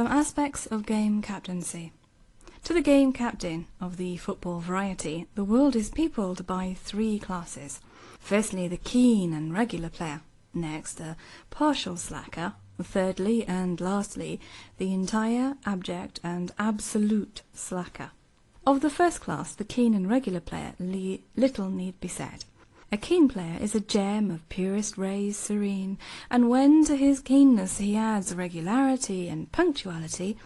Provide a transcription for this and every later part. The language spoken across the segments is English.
Some aspects of game captaincy. To the game captain of the football variety, the world is peopled by three classes. Firstly, the keen and regular player. Next, the partial slacker. Thirdly, and lastly, the entire, abject and absolute slacker. Of the first class, the keen and regular player, little need be said. A keen player is a gem of purest rays serene, and when to his keenness he adds regularity and punctuality,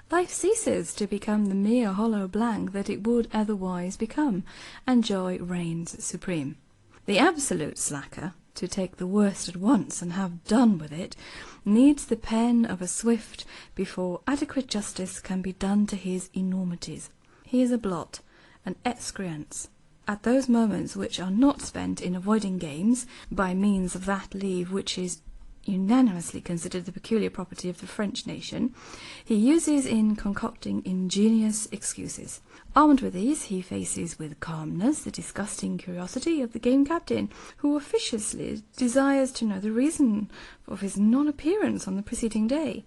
life ceases to become the mere hollow blank that it would otherwise become, and joy reigns supreme. The absolute slacker, to take the worst at once and have done with it, needs the pen of a Swift before adequate justice can be done to his enormities. He is a blot, an excrescence. At those moments which are not spent in avoiding games, by means of that leave which is unanimously considered the peculiar property of the French nation, he uses in concocting ingenious excuses. Armed with these, he faces with calmness the disgusting curiosity of the game captain, who officiously desires to know the reason of his non-appearance on the preceding day.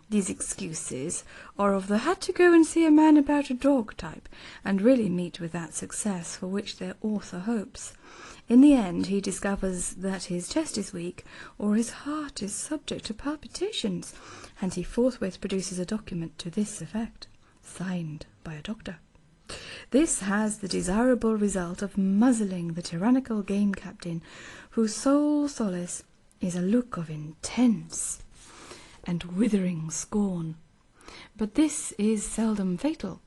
These excuses are of the had to go and see a man about a dog type, and really meet with that success for which their author hopes. In the end he discovers that his chest is weak, or his heart is subject to palpitations, and he forthwith produces a document to this effect, signed by a doctor. This has the desirable result of muzzling the tyrannical game captain, whose sole solace is a look of intense and withering scorn. But this is seldom fatal,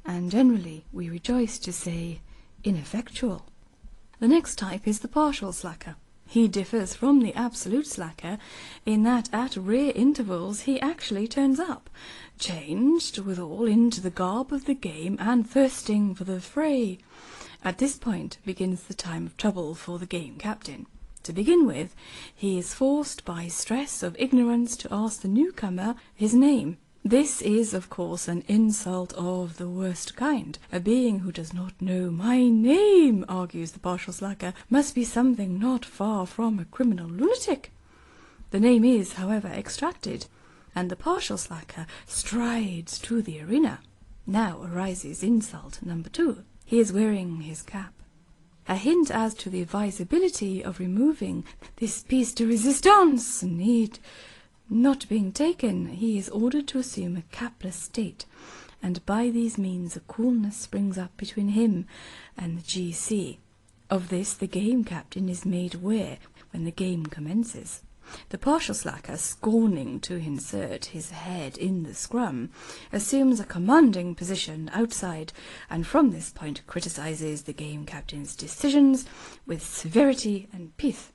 and generally, we rejoice to say, ineffectual. The next type is the partial slacker. He differs from the absolute slacker in that at rare intervals he actually turns up, changed withal into the garb of the game and thirsting for the fray. At this point begins the time of trouble for the game captain. To begin with, he is forced by stress of ignorance to ask the newcomer his name. This is, of course, an insult of the worst kind. A being who does not know my name, argues the partial slacker, must be something not far from a criminal lunatic. The name is, however, extracted, and the partial slacker strides to the arena. Now arises insult number 2. He is wearing his cap. A hint as to the advisability of removing this piece de resistance need not being taken, he is ordered to assume a capless state, and by these means a coolness springs up between him and the GC. Of this the game captain is made aware when the game commences. The partial slacker, scorning to insert his head in the scrum, assumes a commanding position outside, and from this point criticizes the game captain's decisions with severity and pith.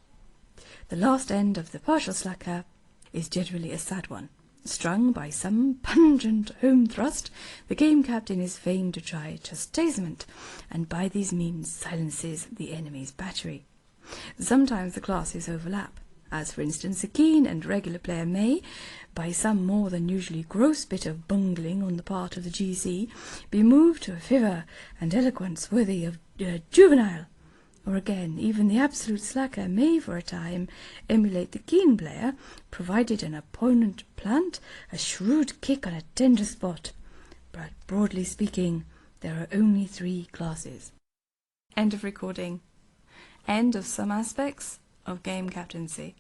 The last end of the partial slacker is generally a sad one. Strung by some pungent home thrust, the game captain is fain to try chastisement, and by these means silences the enemy's battery. Sometimes the classes overlap, as for instance a keen and regular player may, by some more than usually gross bit of bungling on the part of the GC, be moved to a fervour and eloquence worthy of juvenile. Or again, even the absolute slacker may for a time emulate the keen player, provided an opponent plant a shrewd kick on a tender spot. But broadly speaking, there are only 3 classes. End of recording. End of some aspects of game captaincy.